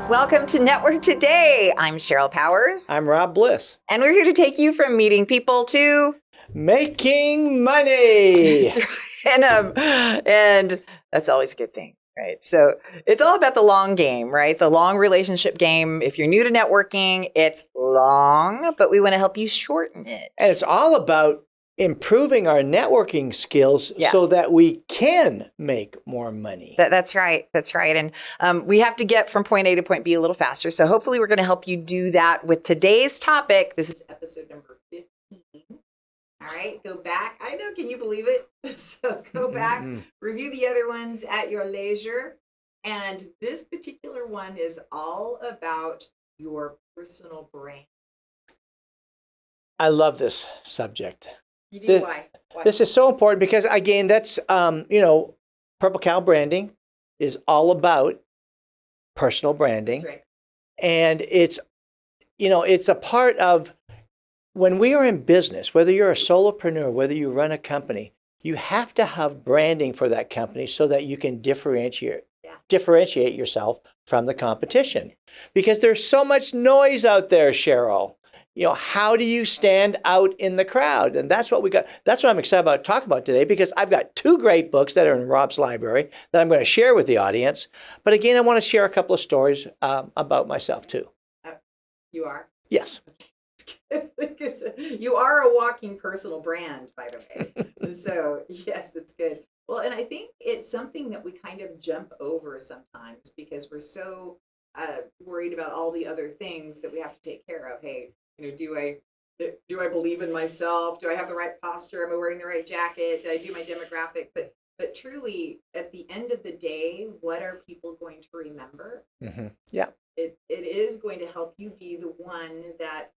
Welcome to Network Today. I'm Cheryl Powers. I'm Rob Bliss. And we're here to take you from meeting people to making money. That's right. And that's always a good thing, right? So it's all about the long game, right? The long relationship game. If you're new to networking, it's long, but we want to help you shorten it. And it's all about improving our networking skills so that we can make more money. That's right. That's right. And we have to get from point A to point B a little faster. So hopefully we're going to help you do that with today's topic. This is episode number 15. All right, go back. I know, can you believe it? So go back, review the other ones at your leisure. And this particular one is all about your personal brand. I love this subject. You do? Why? This is so important because, again, that's, Purple Cow branding is all about personal branding. That's right. And it's, it's a part of when we are in business, whether you're a solopreneur, whether you run a company, you have to have branding for that company so that you can differentiate yourself from the competition. Because there's so much noise out there, Cheryl. How do you stand out in the crowd? And that's what we got. That's what I'm excited about talking about today, because I've got two great books that are in Rob's library that I'm going to share with the audience. But again, I want to share a couple of stories about myself too. You are? Yes. You are a walking personal brand, by the way. So yes, it's good. Well, and I think it's something that we kind of jump over sometimes because we're so worried about all the other things that we have to take care of. Hey, do I believe in myself? Do I have the right posture? Am I wearing the right jacket? Do I do my demographic? But truly, at the end of the day, what are people going to remember? Mm-hmm. Yeah. It is going to help you be the one that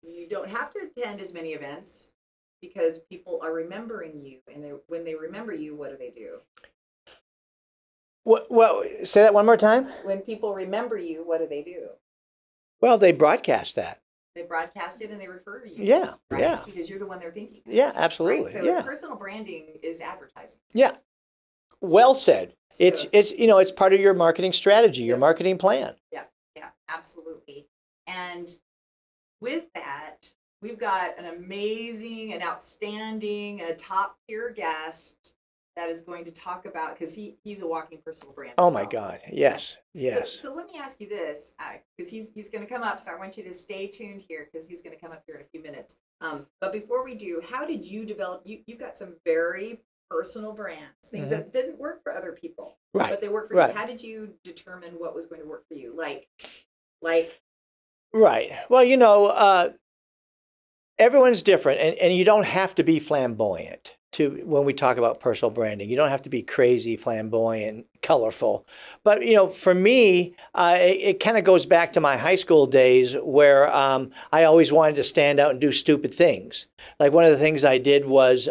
you don't have to attend as many events because people are remembering you. And when they remember you, what do? Well, say that one more time. When people remember you, what do? Well, they broadcast that. They broadcast it and they refer to you. Yeah, right? yeah. Because you're the one they're thinking. Yeah, absolutely. Right? So personal branding is advertising. Yeah. Well said. So, it's part of your marketing strategy, your marketing plan. Yeah, absolutely. And with that, we've got an amazing, an outstanding, a top tier guest that is going to talk about, because he's a walking personal brand. Oh my God. Yes. So let me ask you this, because he's going to come up. So I want you to stay tuned here because he's going to come up here in a few minutes. But before we do, how did you develop? You've got some very personal brands, things that didn't work for other people, right? But they work for you. How did you determine what was going to work for you? Like. Right. Well, everyone's different, and you don't have to be flamboyant when we talk about personal branding. You don't have to be crazy, flamboyant, colorful. But, for me, it kind of goes back to my high school days where I always wanted to stand out and do stupid things. Like one of the things I did was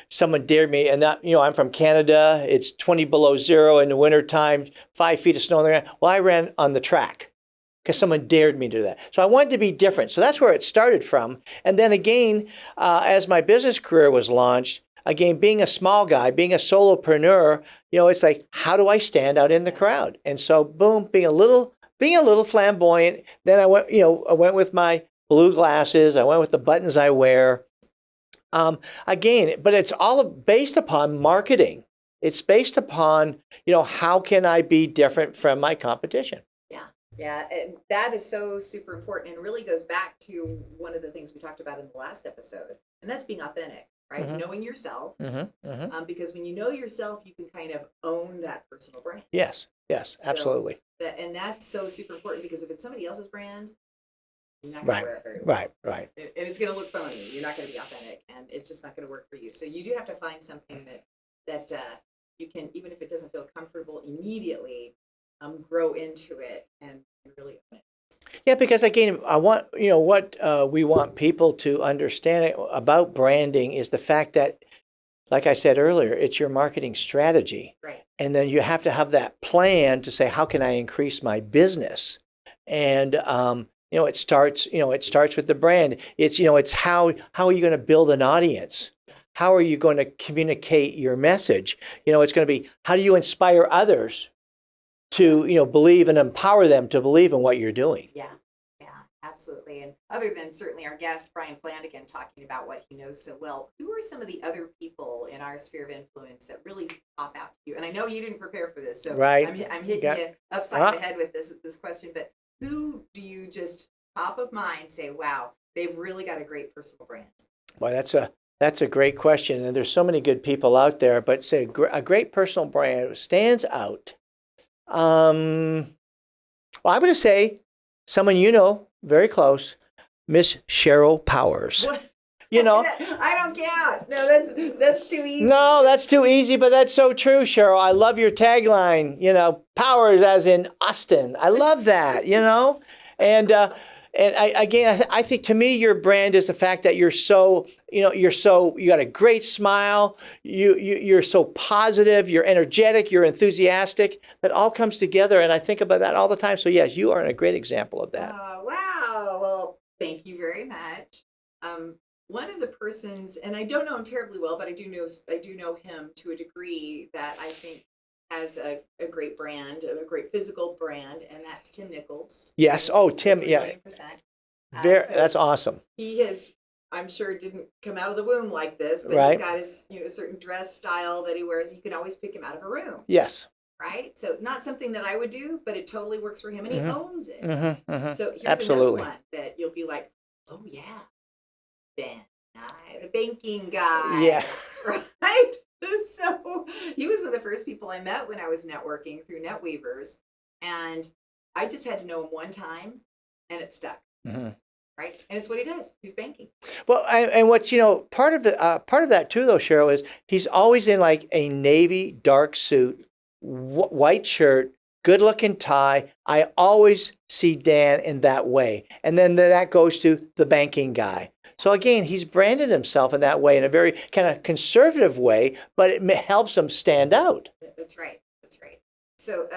someone dared me, and that, I'm from Canada. It's 20 below zero in the wintertime, 5 feet of snow on the ground. Well, I ran on the track because someone dared me to do that. So I wanted to be different. So that's where it started from. And then again, as my business career was launched, again, being a small guy, being a solopreneur, it's like, how do I stand out in the crowd? And so, boom, being a little flamboyant. Then I went with my blue glasses. I went with the buttons I wear. Again, but it's all based upon marketing. It's based upon, how can I be different from my competition? Yeah, and that is so super important and really goes back to one of the things we talked about in the last episode, and that's being authentic, right? Mm-hmm. Knowing yourself, because when you know yourself, you can kind of own that personal brand. Yes, absolutely. And that's so super important because if it's somebody else's brand, you're not going to wear it very well. Right. And it's going to look phony. You're not going to be authentic, and it's just not going to work for you. So you do have to find something that you can, even if it doesn't feel comfortable immediately, grow into it and really own it. Yeah, because again, I want, what we want people to understand about branding is the fact that, like I said earlier, it's your marketing strategy. Right. And then you have to have that plan to say, how can I increase my business? And, it starts with the brand. It's how are you going to build an audience? How are you going to communicate your message? It's going to be, how do you inspire others to, believe and empower them to believe in what you're doing. Yeah, yeah, absolutely. And other than certainly our guest, Bryan Flanagan, talking about what he knows so well, who are some of the other people in our sphere of influence that really pop out to you? And I know you didn't prepare for this, so Right. I'm hitting you upside the head with this question, but who do you just top of mind say, wow, they've really got a great personal brand? Well, that's a great question, and there's so many good people out there. But say a great personal brand stands out. Well, I'm going to say someone very close, Miss Cheryl Powers. What? I don't count. No, that's too easy. No, that's too easy, but that's so true, Cheryl. I love your tagline. Powers as in Austin. I love that. And I think to me, your brand is the fact that you got a great smile. You're so positive. You're energetic. You're enthusiastic. That all comes together, and I think about that all the time. So yes, you are a great example of that. Wow. Well, thank you very much. One of the persons, and I don't know him terribly well, but I do know him to a degree that I think has a great brand, a great physical brand, and that's Tim Nichols. Yes. Oh, Tim. Yeah. That's awesome. He has, I'm sure, didn't come out of the womb like this, but right. He's got his, certain dress style that he wears. You can always pick him out of a room. Yes. Right. So not something that I would do, but it totally works for him, and he owns it. So here's Absolutely. another one that you'll be like, oh yeah, Dan, the banking guy. Yeah. Right. So he was one of the first people I met when I was networking through NetWeavers, and I just had to know him one time, and it stuck. Right, and it's what he does. He's banking. Well, and what's part of that too, though, Cheryl, is he's always in like a navy dark suit, white shirt, good-looking tie. I always see Dan in that way, and then that goes to the banking guy. So again, he's branded himself in that way, in a very kind of conservative way, but it helps him stand out. That's right. That's right. So,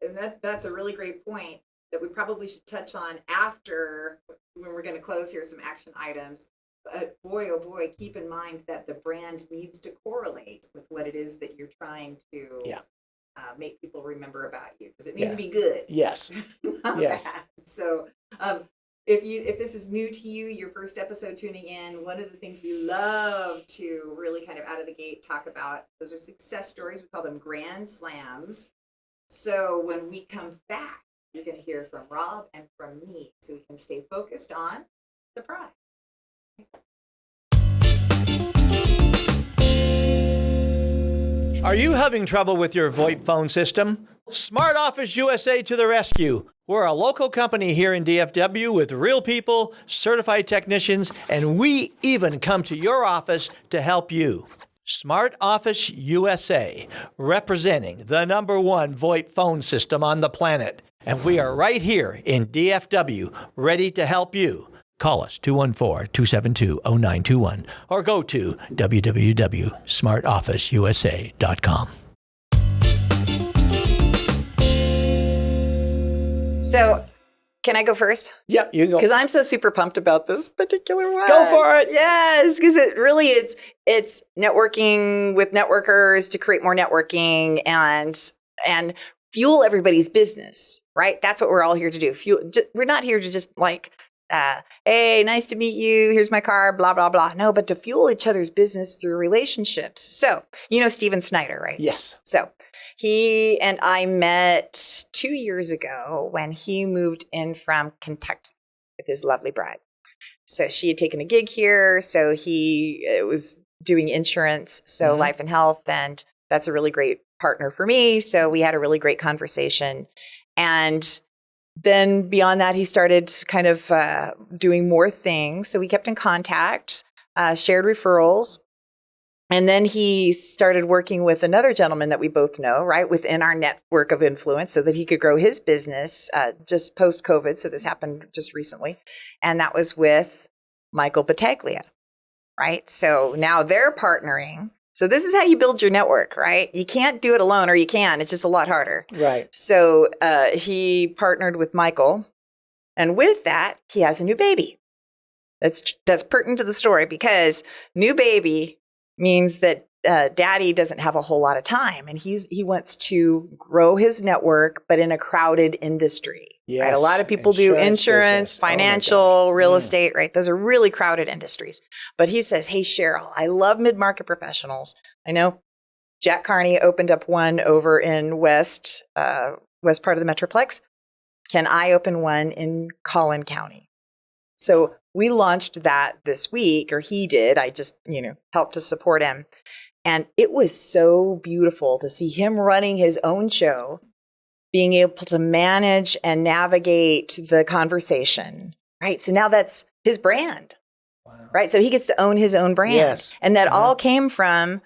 and that's a really great point that we probably should touch on after, when we're going to close here, some action items. But boy, oh boy, keep in mind that the brand needs to correlate with what it is that you're trying to make people remember about you, because it needs to be good. Yes. Yes. Bad. So, if this is new to you, your first episode tuning in, one of the things we love to really kind of out of the gate talk about, those are success stories. We call them grand slams. So when we come back, you're going to hear from Rob and from me, so we can stay focused on the prize. Are you having trouble with your VoIP phone system? Smart Office USA to the rescue. We're a local company here in DFW with real people, certified technicians, and we even come to your office to help you. Smart Office USA, representing the #1 VoIP phone system on the planet. And we are right here in DFW, ready to help you. Call us 214-272-0921 or go to www.smartofficeusa.com. So, can I go first? Yep, you can go. Because I'm so super pumped about this particular one. Go for it. Yes, because it's networking with networkers to create more networking and fuel everybody's business, right? That's what we're all here to do. We're not here to just like, hey, nice to meet you. Here's my car, blah, blah, blah. No, but to fuel each other's business through relationships. So, Steven Snyder, right? Yes. So he and I met 2 years ago when he moved in from Kentucky with his lovely bride. So she had taken a gig here. So he was doing insurance, so life and health. And that's a really great partner for me. So we had a really great conversation. And then beyond that, he started kind of doing more things. So we kept in contact, shared referrals. And then he started working with another gentleman that we both know, right, within our network of influence so that he could grow his business just post-COVID. So this happened just recently. And that was with Michael Battaglia, right? So now they're partnering. So this is how you build your network, right? You can't do it alone, or you can. It's just a lot harder. Right. So he partnered with Michael. And with that, he has a new baby. That's pertinent to the story, because new baby means that daddy doesn't have a whole lot of time, and he wants to grow his network, but in a crowded industry. Yes. Right? A lot of people do insurance, business. Oh my financial, gosh. real estate, right? Those are really crowded industries. But he says, hey, Sheryl, I love mid-market professionals. I know Jack Carney opened up one over in west part of the Metroplex. Can I open one in Collin County? So we launched that this week, or he did. I just, helped to support him. And it was so beautiful to see him running his own show, being able to manage and navigate the conversation, right? So now that's his brand, Wow. right? So he gets to own his own brand. Yes. And that all came from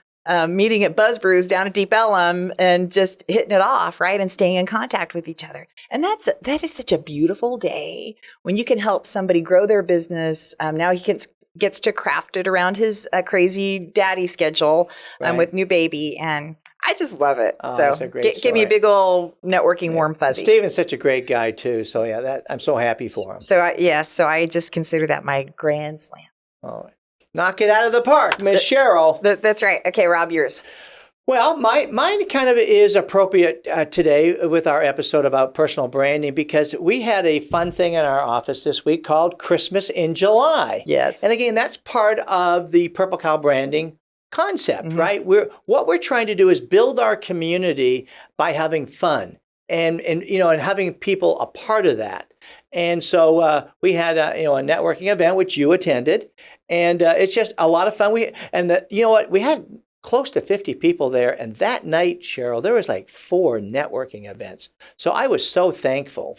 meeting at Buzz Brews down at Deep Ellum and just hitting it off, right? And staying in contact with each other. And that is such a beautiful day when you can help somebody grow their business. Now he gets to craft it around his crazy daddy schedule with new baby. And I just love it. Oh, so that's a great give me a big old networking warm fuzzy. Steven's such a great guy too. So I'm so happy for him. So I just consider that my grand slam. Oh, knock it out of the park, Miss Sheryl. That's right. Okay, Rob, yours. Well, mine kind of is appropriate today with our episode about personal branding because we had a fun thing in our office this week called Christmas in July. Yes. And again, that's part of the Purple Cow branding concept, right? What we're trying to do is build our community by having fun and having people a part of that. And so we had a networking event which you attended, and it's just a lot of fun. We had close to 50 people there, and that night, Sheryl, there was like 4 networking events. So I was so thankful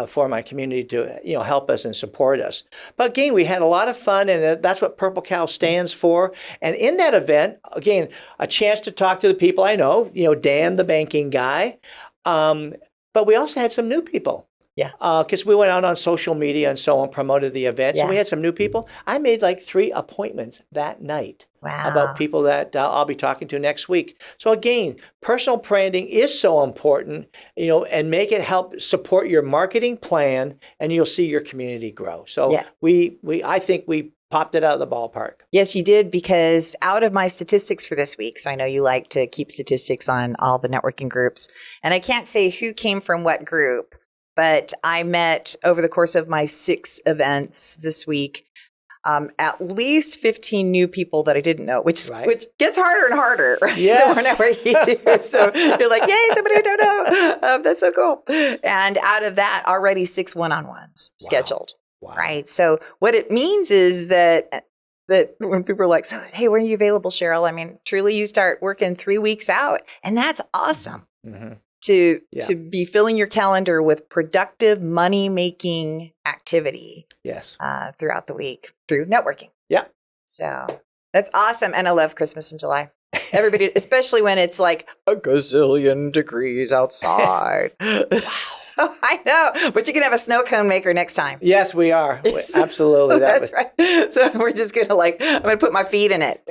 for my community to help us and support us. But again, we had a lot of fun, and that's what Purple Cow stands for. And in that event, again, a chance to talk to the people I know, Dan, the banking guy, but we also had some new people. Yeah. Because we went out on social media and so on, promoted the event. So we had some new people. I made like 3 appointments that night. Wow. About people that I'll be talking to next week. So again, personal branding is so important, and make it help support your marketing plan, and you'll see your community grow. So I think we popped it out of the ballpark. Yes, you did, because out of my statistics for this week, so I know you like to keep statistics on all the networking groups, and I can't say who came from what group, but I met over the course of my 6 events this week, at least 15 new people that I didn't know, which gets harder and harder, right? Yes. The more you do. So you're like, yay, somebody I don't know. That's so cool. And out of that, already 6 one-on-ones scheduled, right? So what it means is that when people are like, so, hey, when are you available, Sheryl? I mean, truly you start working 3 weeks out, and that's awesome. Mm-hmm. To be filling your calendar with productive money-making activity throughout the week through networking. Yeah. So that's awesome. And I love Christmas in July. Everybody, especially when it's like a gazillion degrees outside. I know, but you can have a snow cone maker next time. Yes, we are. Absolutely. That's right. So we're just going to I'm going to put my feet in it.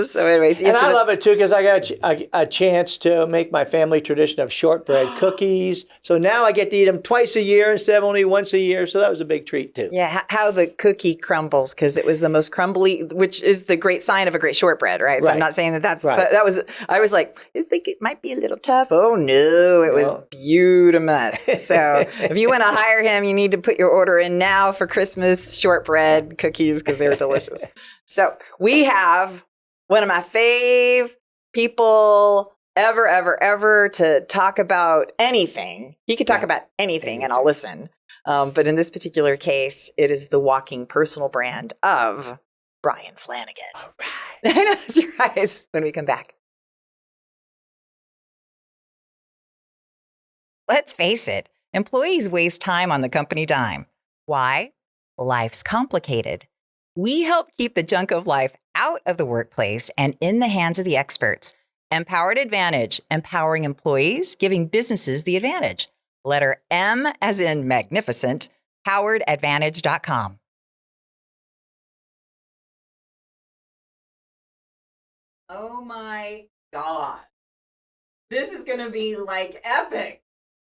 So anyways. And I love it too, because I got a chance to make my family tradition of shortbread cookies. So now I get to eat them twice a year instead of only once a year. So that was a big treat too. Yeah. How the cookie crumbles, because it was the most crumbly, which is the great sign of a great shortbread, right? So I'm not saying that's, that was, I was like, I think it might be a little tough. Oh no. It was beautimous. So if you want to hire him, you need to put your order in now for Christmas shortbread cookies, because they were delicious. So we have one of my fave people ever to talk about anything. He could talk about anything and I'll listen. But in this particular case, it is the walking personal brand of Bryan Flanagan. All right. I know, that's your eyes when we come back. Let's face it, employees waste time on the company dime. Why? Life's complicated. We help keep the junk of life out of the workplace and in the hands of the experts. Empowered Advantage, empowering employees, giving businesses the advantage. Letter M as in magnificent, poweredadvantage.com. Oh my God. This is going to be like epic.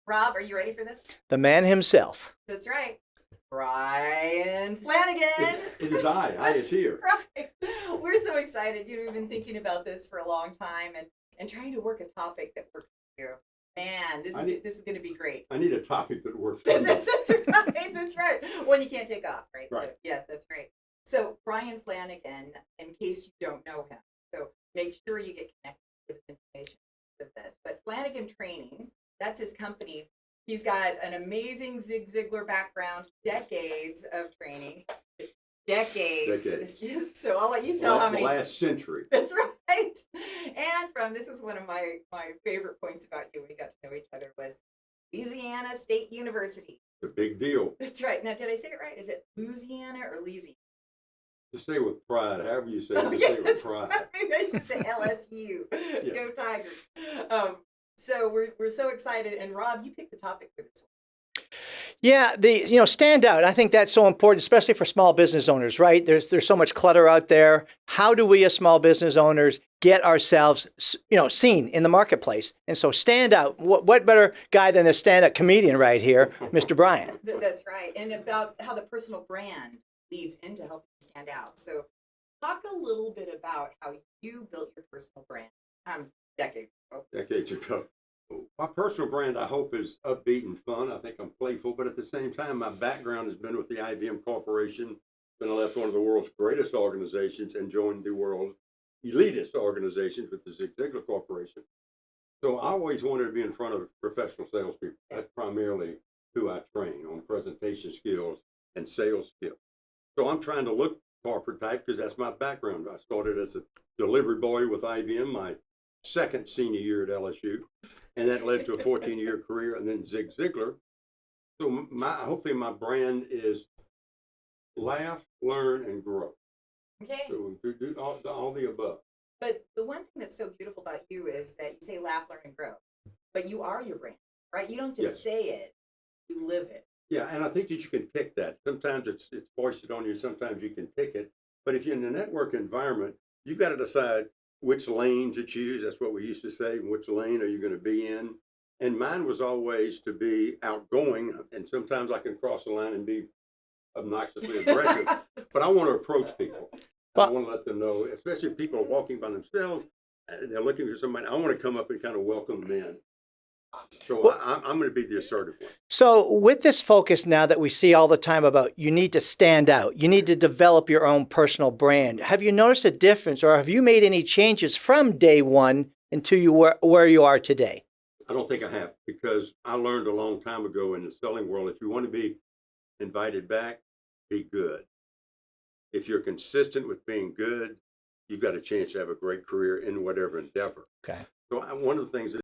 Rob, are you ready for this? The man himself. That's right. Bryan Flanagan. It is I. I is here. Right. We're so excited. We've been thinking about this for a long time and trying to work a topic that works for you. Man, this is going to be great. I need a topic that works for That's me. right. That's right. One you can't take off, right? Right. So, yeah, that's right. So Bryan Flanagan, in case you don't know him, so make sure you get connected with this information of this. But Flanagan Training, that's his company. He's got an amazing Zig Ziglar background, decades of training. Decades. So I'll let you tell how many. Last century. That's right. And this is one of my favorite points about you. We got to know each other was Louisiana State University. It's a big deal. That's right. Now, did I say it right? Is it Louisiana or Louisiana? Just say it with pride, however you say it. Oh, Just yeah, say it with pride. Right. Maybe I should say LSU. Yeah. Go Tigers. So we're so excited. And Rob, you picked the topic for this one. Yeah, stand out. I think that's so important, especially for small business owners, right? There's so much clutter out there. How do we as small business owners get ourselves, seen in the marketplace? And so stand out. What better guy than the stand-up comedian right here, Mr. Bryan? That's right. And about how the personal brand leads into helping you stand out. So talk a little bit about how you built your personal brand decades ago. Decades ago. My personal brand, I hope, is upbeat and fun. I think I'm playful, but at the same time, my background has been with the IBM Corporation. Then I left one of the world's greatest organizations and joined the world's elitist organizations with the Zig Ziglar Corporation. So I always wanted to be in front of professional salespeople. That's primarily who I train on presentation skills and sales skills. So I'm trying to look corporate type because that's my background. I started as a delivery boy with IBM my second senior year at LSU, and that led to a 14-year career, and then Zig Ziglar. So hopefully my brand is laugh, learn, and grow. Okay. So we do all the above. But the one thing that's so beautiful about you is that you say laugh, learn, and grow. But you are your brand, right? You don't just say it, you live it. Yeah, and I think that you can pick that. Sometimes it's foisted on you, sometimes you can pick it. But if you're in a network environment, you've got to decide which lane to choose. That's what we used to say. Which lane are you going to be in? And mine was always to be outgoing. And sometimes I can cross the line and be obnoxiously aggressive. But I want to approach people. I want to let them know, especially if people are walking by themselves, they're looking for somebody. I want to come up and kind of welcome them in. So I'm going to be the assertive one. So with this focus now that we see all the time about you need to stand out, you need to develop your own personal brand. Have you noticed a difference or have you made any changes from day one until where you are today? I don't think I have, because I learned a long time ago in the selling world, if you want to be invited back, be good. If you're consistent with being good, you've got a chance to have a great career in whatever endeavor. Okay. So one of the things that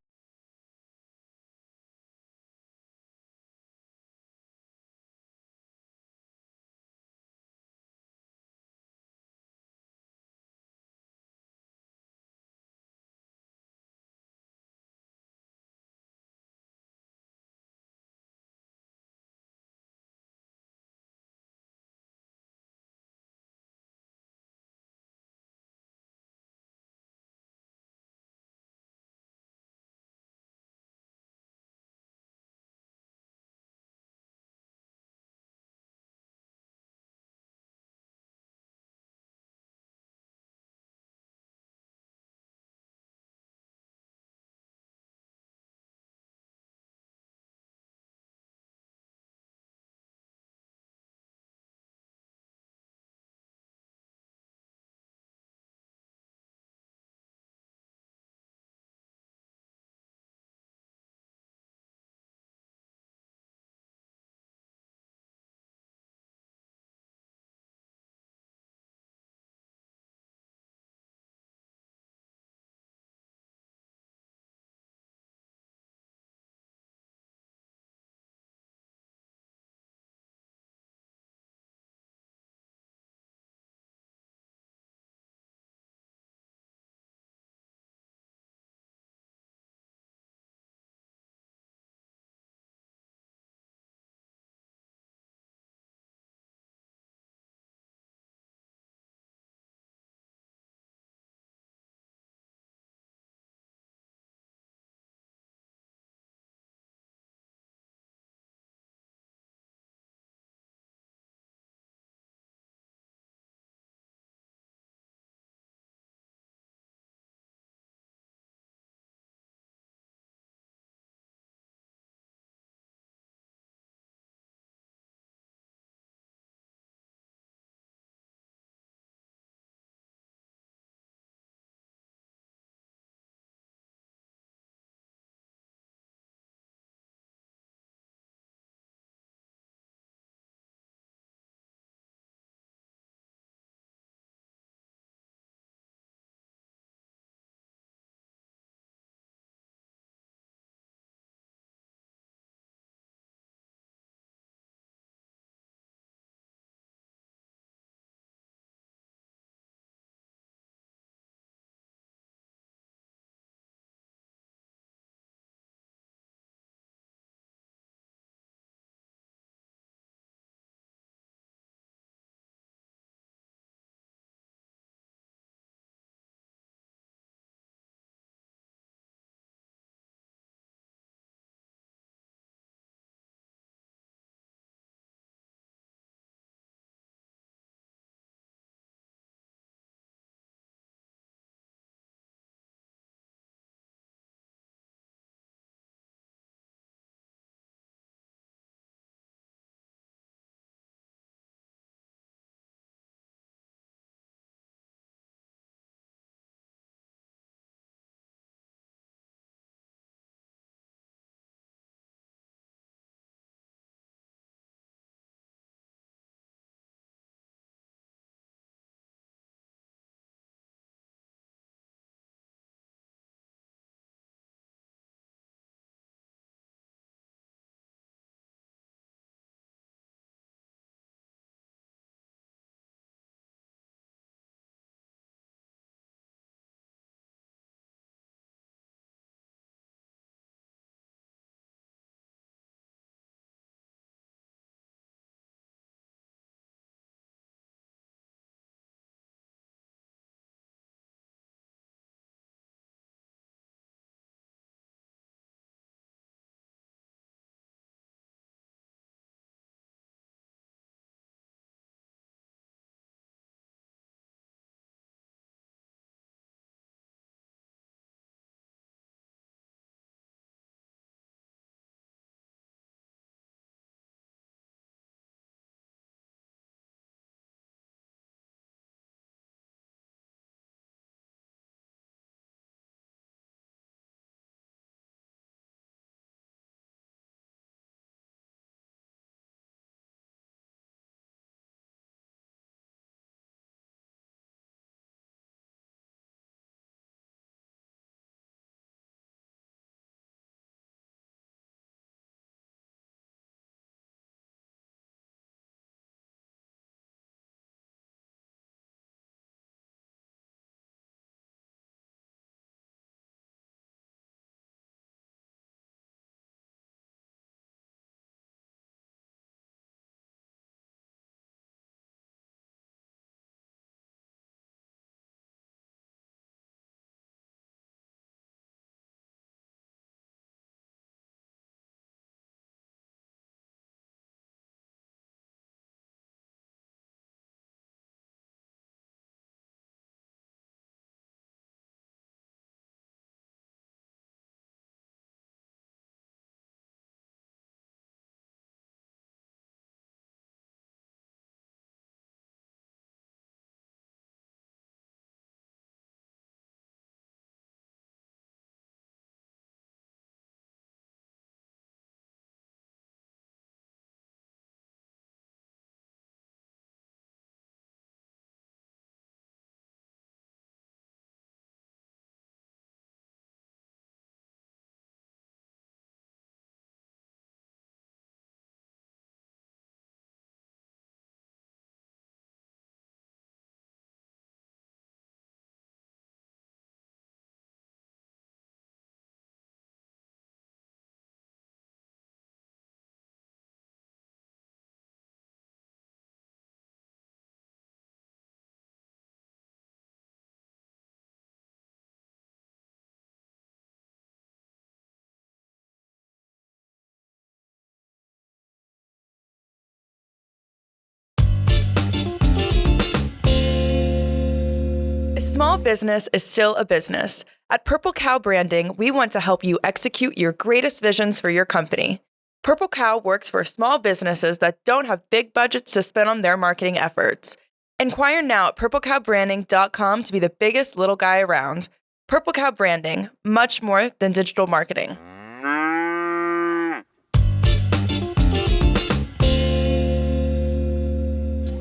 A small business is still a business. At Purple Cow Branding, we want to help you execute your greatest visions for your company. Purple Cow works for small businesses that don't have big budgets to spend on their marketing efforts. Inquire now at purplecowbranding.com to be the biggest little guy around. Purple Cow Branding, much more than digital marketing.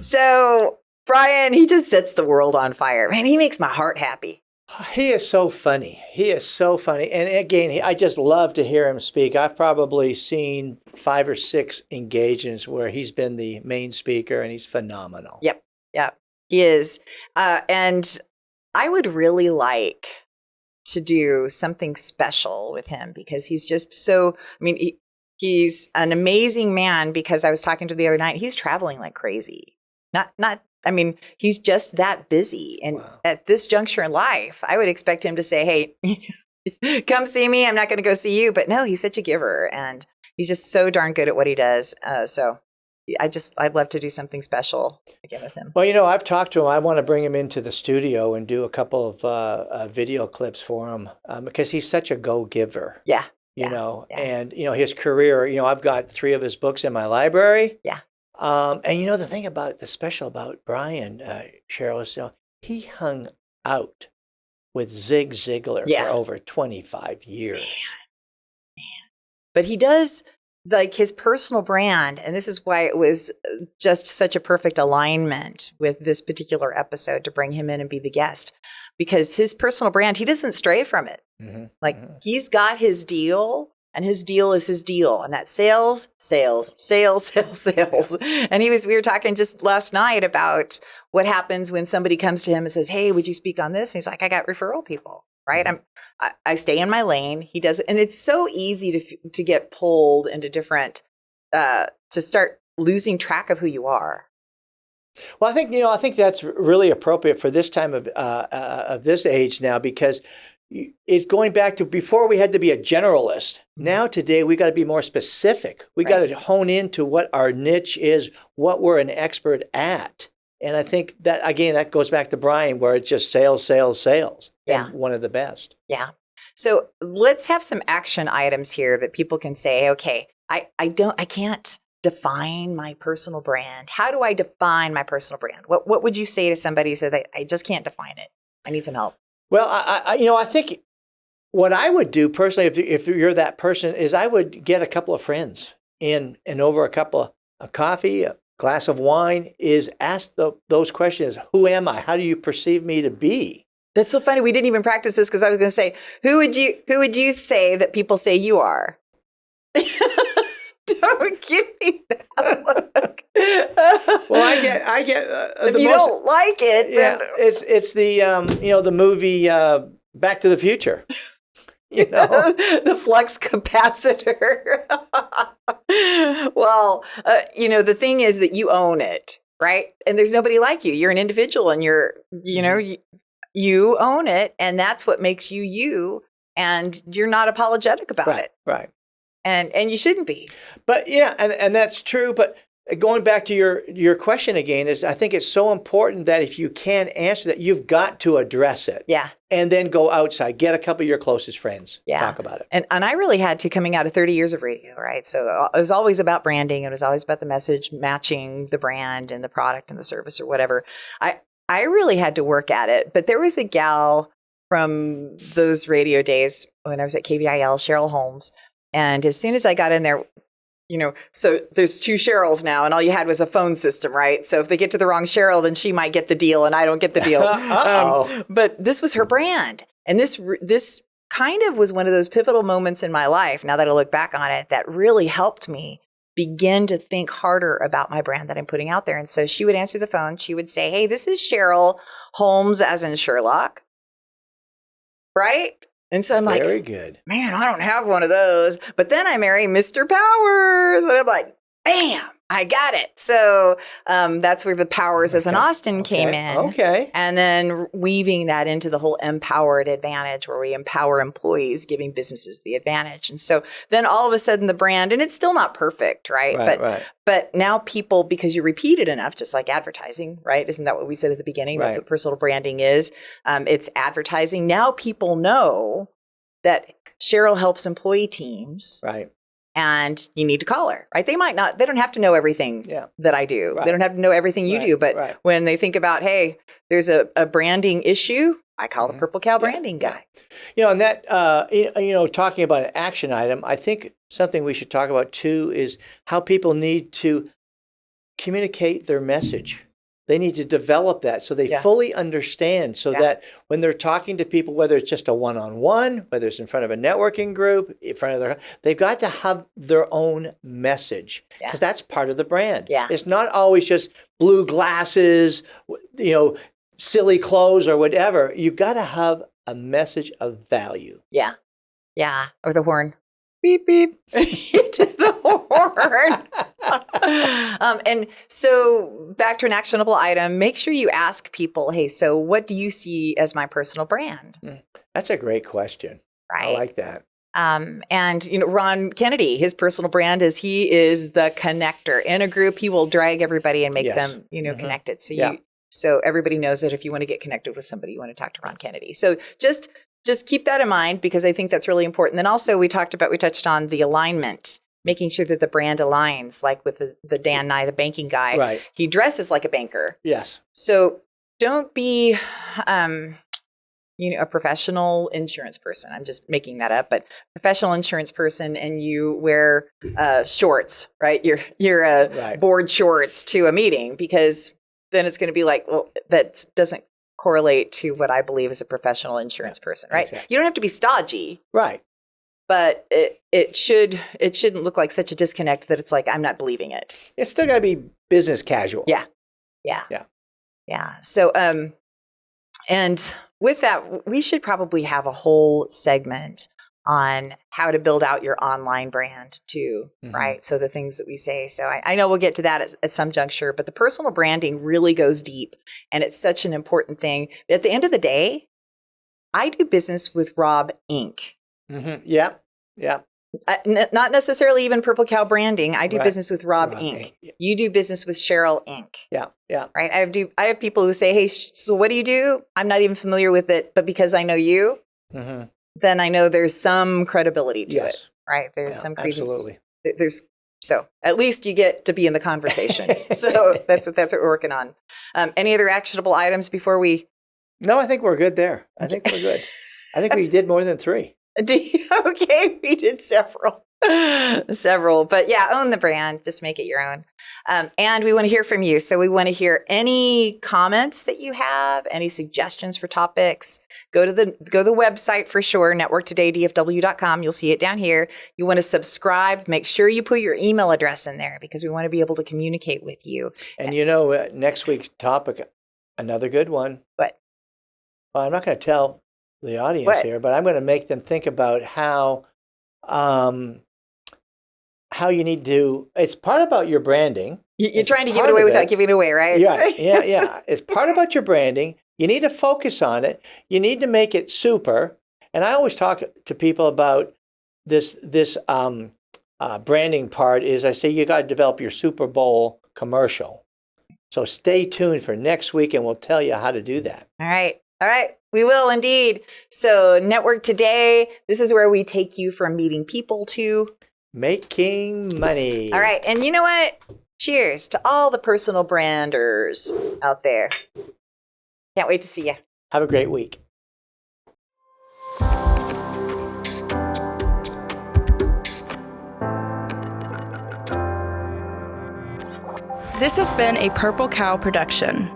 So, Bryan, he just sets the world on fire. Man, he makes my heart happy. He is so funny. He is so funny. And again, I just love to hear him speak. I've probably seen 5 or 6 engagements where he's been the main speaker, and he's phenomenal. Yep. He is. And I would really like to do something special with him because he's just so, he's an amazing man because I was talking to him the other night. He's traveling like crazy. He's just that busy. And at this juncture in life, I would expect him to say, hey, come see me. I'm not going to go see you. But no, he's such a giver and he's just so darn good at what he does. So I'd love to do something special again with him. Well, I've talked to him. I want to bring him into the studio and do a couple of video clips for him because he's such a go-giver. Yeah. And, his career, I've got 3 of his books in my library. Yeah. And the thing about the special about Bryan, Sheryl, is he hung out with Zig Ziglar for over 25 years. Man. But he does like his personal brand, and this is why it was just such a perfect alignment with this particular episode to bring him in and be the guest, because his personal brand, he doesn't stray from it. Mm-hmm. He's got his deal. And his deal is his deal. And that's sales. And we were talking just last night about what happens when somebody comes to him and says, hey, would you speak on this? And he's like, I got referral people, right? Mm-hmm. I stay in my lane. He does. And it's so easy to get pulled into different, to start losing track of who you are. Well, I think that's really appropriate for this time of this age now, because it's going back to before we had to be a generalist. Now today we got to be more specific. We got to hone into what our niche is, what we're an expert at. And I think that, again, that goes back to Bryan, where it's just sales. Yeah. And one of the best. Yeah. So let's have some action items here that people can say, okay, I can't define my personal brand. How do I define my personal brand? What would you say to somebody who said, I just can't define it? I need some help. Well, I think what I would do personally, if you're that person, is I would get a couple of friends in and over a cup of coffee, a glass of wine, is ask those questions. Who am I? How do you perceive me to be? That's so funny. We didn't even practice this because I was going to say, who would you say that people say you are? Don't give me that look. Well, I get. If you don't like it, then it's the the movie Back to the Future. The flux capacitor. Well, the thing is that you own it, right? And there's nobody like you. You're an individual, and you own it, and that's what makes you you. And you're not apologetic about it, right? And you shouldn't be. But and that's true. But going back to your question again, is I think it's so important that if you can't answer that, you've got to address it. Yeah. And then go outside, get a couple of your closest friends, talk about it. And I really had to, coming out of 30 years of radio, right? So it was always about branding. It was always about the message matching the brand and the product and the service or whatever. I really had to work at it. But there was a gal from those radio days when I was at KVIL, Sheryl Holmes. And as soon as I got in there, so there's 2 Sheryls now, and all you had was a phone system, right? So if they get to the wrong Sheryl, then she might get the deal, and I don't get the deal. But this was her brand, and this kind of was one of those pivotal moments in my life. Now that I look back on it, that really helped me begin to think harder about my brand that I'm putting out there. And so she would answer the phone. She would say, "Hey, this is Sheryl Holmes, as in Sherlock," right? And so I'm like, very good. Man, I don't have one of those. But then I marry Mr. Powers. And I'm like, bam, I got it. So that's where the powers as an Austin came in. Okay. And then weaving that into the whole empowered advantage where we empower employees, giving businesses the advantage. And so then all of a sudden the brand, and it's still not perfect, right? But now people, because you repeat it enough, just like advertising, right? Isn't that what we said at the beginning? That's what personal branding is. It's advertising. Now people know that Sheryl helps employee teams. Right. And you need to call her, right? They don't have to know everything that I do. Right. They don't have to know everything you do. But when they think about, hey, there's a branding issue, I call the Purple Cow branding guy. And that, talking about an action item, I think something we should talk about too is how people need to communicate their message. They need to develop that so they fully understand so that when they're talking to people, whether it's just a one-on-one, whether it's in front of a networking group, they've got to have their own message because that's part of the brand. Yeah. It's not always just blue glasses, silly clothes or whatever. You've got to have a message of value. Yeah. Yeah. Or the horn. Beep, beep. The horn. And so back to an actionable item, make sure you ask people, hey, so what do you see as my personal brand? That's a great question. Right. I like that. And Ron Kennedy, his personal brand is he is the connector. In a group, he will drag everybody and make them, connected. So so everybody knows that if you want to get connected with somebody, you want to talk to Ron Kennedy. So just keep that in mind because I think that's really important. Then also we touched on the alignment, making sure that the brand aligns, like with the Dan Nye, the banking guy. Right. He dresses like a banker. Yes. So don't be, a professional insurance person. I'm just making that up, but professional insurance person, and you wear shorts, right? You're board shorts to a meeting because then it's going to be like, well, that doesn't correlate to what I believe is a professional insurance person, right? Exactly. You don't have to be stodgy, right? But it shouldn't look like such a disconnect that it's like I'm not believing it. It's still got to be business casual. Yeah. So and with that, we should probably have a whole segment on how to build out your online brand too, right? So the things that we say. So I know we'll get to that at some juncture, but the personal branding really goes deep and it's such an important thing. At the end of the day, I do business with Rob Inc. Yeah. Not necessarily even Purple Cow branding. I do business with Rob Inc. You do business with Sheryl Inc. Yeah. Right? I have people who say, hey, so what do you do? I'm not even familiar with it, but because I know you, then I know there's some credibility to it, right? There's some credence. Absolutely. So at least you get to be in the conversation. So that's what we're working on. Any other actionable items before we? No, I think we're good there. I think we're good. I think we did more than 3. Okay, we did several, but own the brand. Just make it your own. And we want to hear from you. So we want to hear any comments that you have, any suggestions for topics. Go to the website for sure, networktodaydfw.com. You'll see it down here. You want to subscribe. Make sure you put your email address in there because we want to be able to communicate with you. And next week's topic, another good one. What? Well, I'm not going to tell the audience here, but I'm going to make them think about how you need to. It's part about your branding. You're trying to give it away without giving it away, right? Yeah. It's part about your branding. You need to focus on it. You need to make it super. And I always talk to people about this branding part. Is I say you got to develop your Super Bowl commercial. So stay tuned for next week, and we'll tell you how to do that. All right. We will indeed. So Network Today, this is where we take you from meeting people to making money. All right. And you know what? Cheers to all the personal branders out there. Can't wait to see you. Have a great week. This has been a Purple Cow production.